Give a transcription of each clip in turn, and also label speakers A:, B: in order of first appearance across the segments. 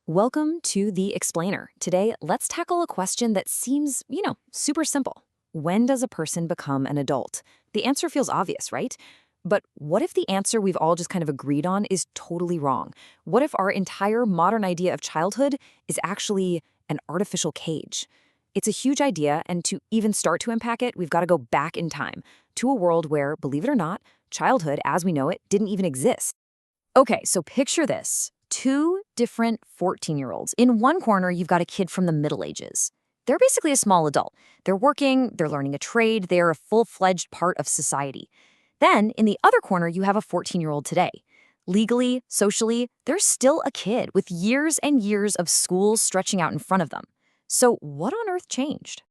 A: Welcome to The Explainer. Today, let's tackle a question that seems, super simple. When does a person become an adult? The answer feels obvious, right? But what if the answer we've all just kind of agreed on is totally wrong? What if our entire modern idea of childhood is actually an artificial cage? It's a huge idea, and to even start to unpack it, we've got to go back in time to a world where, believe it or not, childhood as we know it didn't even exist. Okay, so picture this. Two different 14-year-olds. In one corner, you've got a kid from the Middle Ages. They're basically a small adult. They're working, they're learning a trade, they're a full-fledged part of society. Then, in the other corner, you have a 14-year-old today. Legally, socially, they're still a kid with years and years of school stretching out in front of them. So what on earth changed?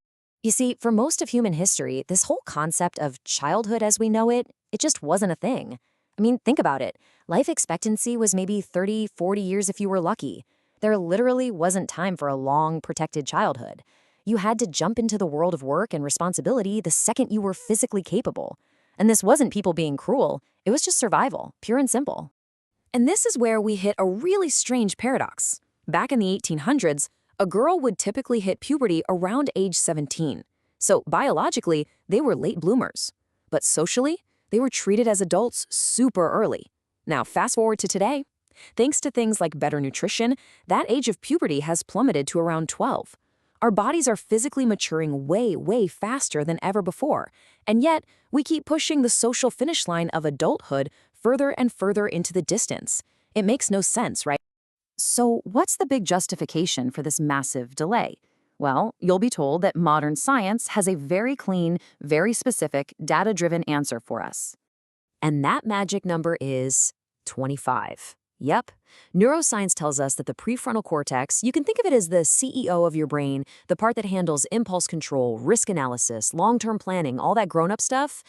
A: You see, for most of human history, this whole concept of childhood as we know it just wasn't a thing. I mean, think about it. Life expectancy was maybe 30, 40 years if you were lucky. There literally wasn't time for a long, protected childhood. You had to jump into the world of work and responsibility the second you were physically capable. And this wasn't people being cruel, it was just survival, pure and simple. And this is where we hit a really strange paradox. Back in the 1800s, a girl would typically hit puberty around age 17. So biologically, they were late bloomers. But socially, they were treated as adults super early. Now, fast forward to today. Thanks to things like better nutrition, that age of puberty has plummeted to around 12. Our bodies are physically maturing way, way faster than ever before. And yet, we keep pushing the social finish line of adulthood further and further into the distance. It makes no sense, right? So, what's the big justification for this massive delay? Well, you'll be told that modern science has a very clean, very specific, data-driven answer for us. And that magic number is 25. Yep. Neuroscience tells us that the prefrontal cortex, you can think of it as the CEO of your brain, the part that handles impulse control, risk analysis, long-term planning, all that grown-up stuff.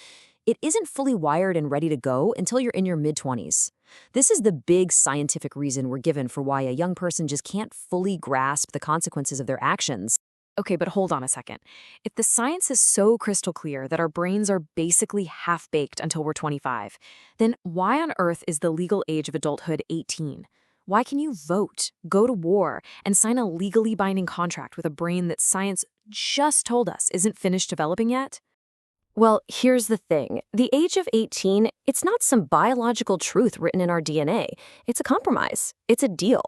A: It isn't fully wired and ready to go until you're in your mid-20s. This is the big scientific reason we're given for why a young person just can't fully grasp the consequences of their actions. Okay, but hold on a second. If the science is so crystal clear that our brains are basically half-baked until we're 25, then why on earth is the legal age of adulthood 18? Why can you vote, go to war, and sign a legally binding contract with a brain that science just told us isn't finished developing yet? Well, here's the thing. The age of 18, it's not some biological truth written in our DNA. It's a compromise. It's a deal.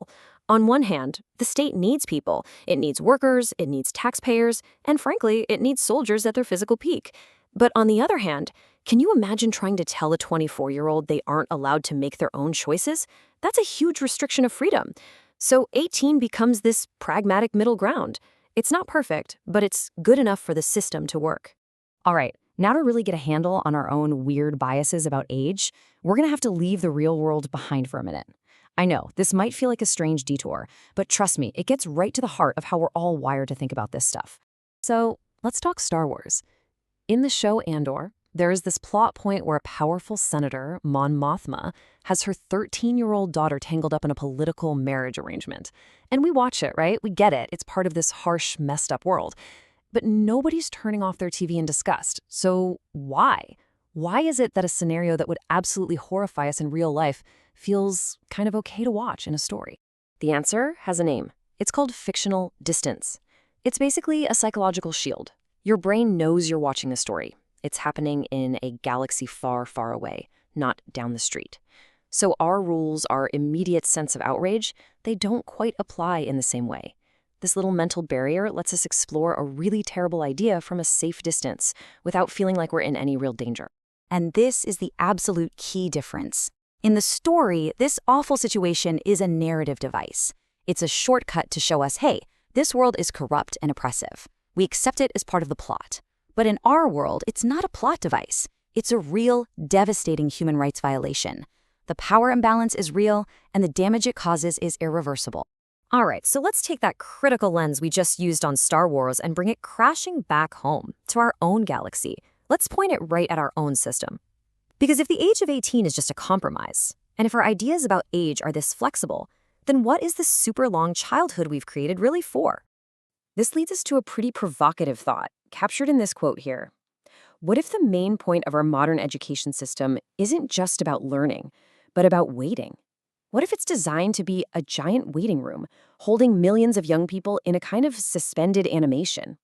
A: On one hand, the state needs people. It needs workers, it needs taxpayers, and frankly, it needs soldiers at their physical peak. But on the other hand, can you imagine trying to tell a 24-year-old they aren't allowed to make their own choices? That's a huge restriction of freedom. So 18 becomes this pragmatic middle ground. It's not perfect, but it's good enough for the system to work. All right. Now to really get a handle on our own weird biases about age, we're going to have to leave the real world behind for a minute. I know, this might feel like a strange detour, but trust me, it gets right to the heart of how we're all wired to think about this stuff. So, let's talk Star Wars. In the show Andor, there is this plot point where a powerful senator, Mon Mothma, has her 13-year-old daughter tangled up in a political marriage arrangement. And we watch it, right? We get it. It's part of this harsh, messed up world. But nobody's turning off their TV in disgust. So why? Why is it that a scenario that would absolutely horrify us in real life feels kind of okay to watch in a story? The answer has a name. It's called fictional distance. It's basically a psychological shield. Your brain knows you're watching a story. It's happening in a galaxy far, far away, not down the street. So our rules, our immediate sense of outrage, they don't quite apply in the same way. This little mental barrier lets us explore a really terrible idea from a safe distance without feeling like we're in any real danger.
B: And this is the absolute key difference. In the story, this awful situation is a narrative device. It's a shortcut to show us, hey, this world is corrupt and oppressive. We accept it as part of the plot. But in our world, it's not a plot device. It's a real, devastating human rights violation. The power imbalance is real, and the damage it causes is irreversible.
A: All right, so let's take that critical lens we just used on Star Wars and bring it crashing back home to our own galaxy. Let's point it right at our own system. Because if the age of 18 is just a compromise, and if our ideas about age are this flexible, then what is the super long childhood we've created really for? This leads us to a pretty provocative thought, captured in this quote here. What if the main point of our modern education system isn't just about learning, but about waiting? What if it's designed to be a giant waiting room, holding millions of young people in a kind of suspended animation?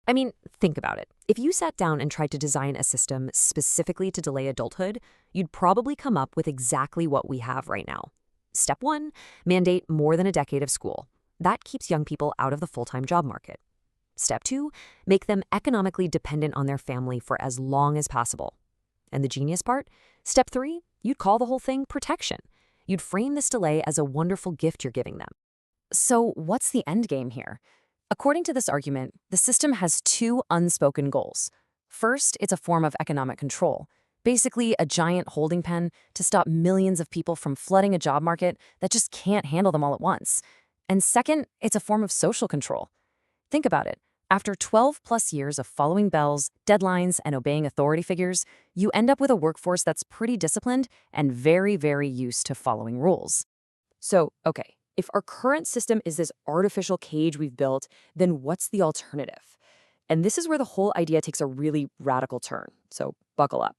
B: I mean, think about it. If you sat down and tried to design a system specifically to delay adulthood, you'd probably come up with exactly what we have right now. Step 1, mandate more than a decade of school. That keeps young people out of the full-time job market. Step 2, make them economically dependent on their family for as long as possible. And the genius part? Step 3, you'd call the whole thing protection. You'd frame this delay as a wonderful gift you're giving them.
A: So, what's the end game here? According to this argument, the system has two unspoken goals. First, it's a form of economic control, basically a giant holding pen to stop millions of people from flooding a job market that just can't handle them all at once. And second, it's a form of social control. Think about it. After 12+ years of following bells, deadlines, and obeying authority figures, you end up with a workforce that's pretty disciplined and very, very used to following rules. So, okay, if our current system is this artificial cage we've built, then what's the alternative? And this is where the whole idea takes a really radical turn, so buckle up.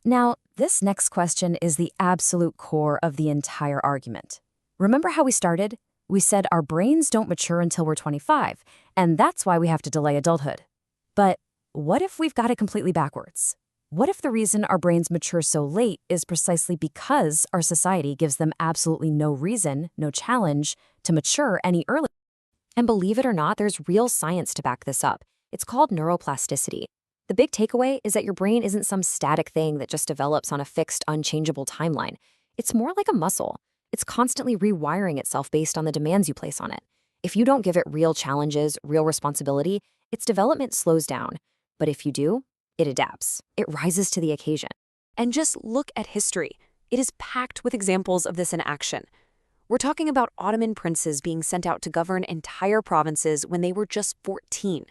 A: Now, this next question is the absolute core of the entire argument. Remember how we started? We said our brains don't mature until we're 25, and that's why we have to delay adulthood. But what if we've got it completely backwards? What if the reason our brains mature so late is precisely because our society gives them absolutely no reason, no challenge, to mature any earlier? And believe it or not, there's real science to back this up. It's called neuroplasticity. The big takeaway is that your brain isn't some static thing that just develops on a fixed, unchangeable timeline. It's more like a muscle. It's constantly rewiring itself based on the demands you place on it. If you don't give it real challenges, real responsibility, its development slows down. But if you do, it adapts. It rises to the occasion.
B: And just look at history. It is packed with examples of this in action. We're talking about Ottoman princes being sent out to govern entire provinces when they were just 14.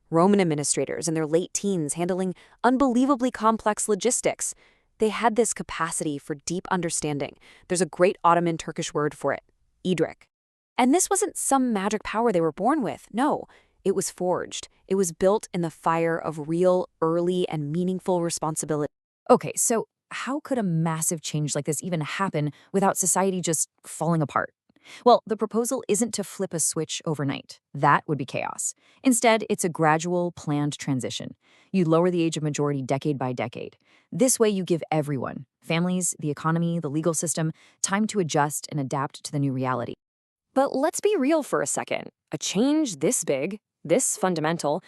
B: Roman administrators in their late teens handling unbelievably complex logistics. They had this capacity for deep understanding. There's a great Ottoman Turkish word for it, idrik. And this wasn't some magic power they were born with. No, it was forged. It was built in the fire of real, early, and meaningful responsibility.
A: Okay, so how could a massive change like this even happen without society just falling apart? Well, the proposal isn't to flip a switch overnight. That would be chaos. Instead, it's a gradual, planned transition. You lower the age of majority decade by decade. This way, you give everyone, families, the economy, the legal system, time to adjust and adapt to the new reality. But let's be real for a second. A change this big, this fundamental,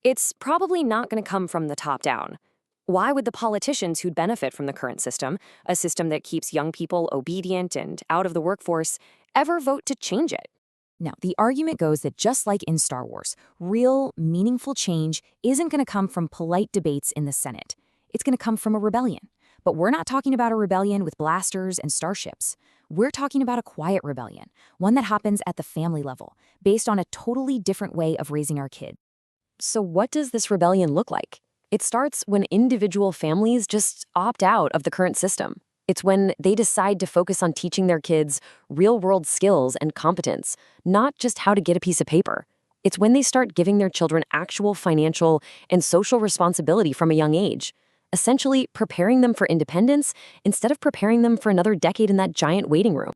A: it's probably not going to come from the top down. Why would the politicians who'd benefit from the current system, a system that keeps young people obedient and out of the workforce, ever vote to change it? Now, the argument goes that just like in Star Wars, real, meaningful change isn't going to come from polite debates in the Senate. It's going to come from a rebellion. But we're not talking about a rebellion with blasters and starships. We're talking about a quiet rebellion, one that happens at the family level, based on a totally different way of raising our kids. So what does this rebellion look like? It starts when individual families just opt out of the current system. It's when they decide to focus on teaching their kids real-world skills and competence, not just how to get a piece of paper. It's when they start giving their children actual financial and social responsibility from a young age, essentially preparing them for independence instead of preparing them for another decade in that giant waiting room.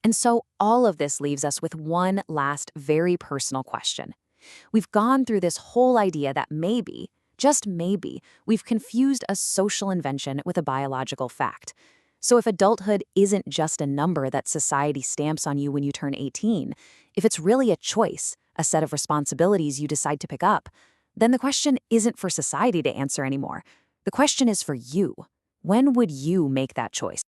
A: And so all of this leaves us with one last very personal question. We've gone through this whole idea that maybe, just maybe, we've confused a social invention with a biological fact. So if adulthood isn't just a number that society stamps on you when you turn 18, if it's really a choice, a set of responsibilities you decide to pick up, then the question isn't for society to answer anymore. The question is for you. When would you make that choice?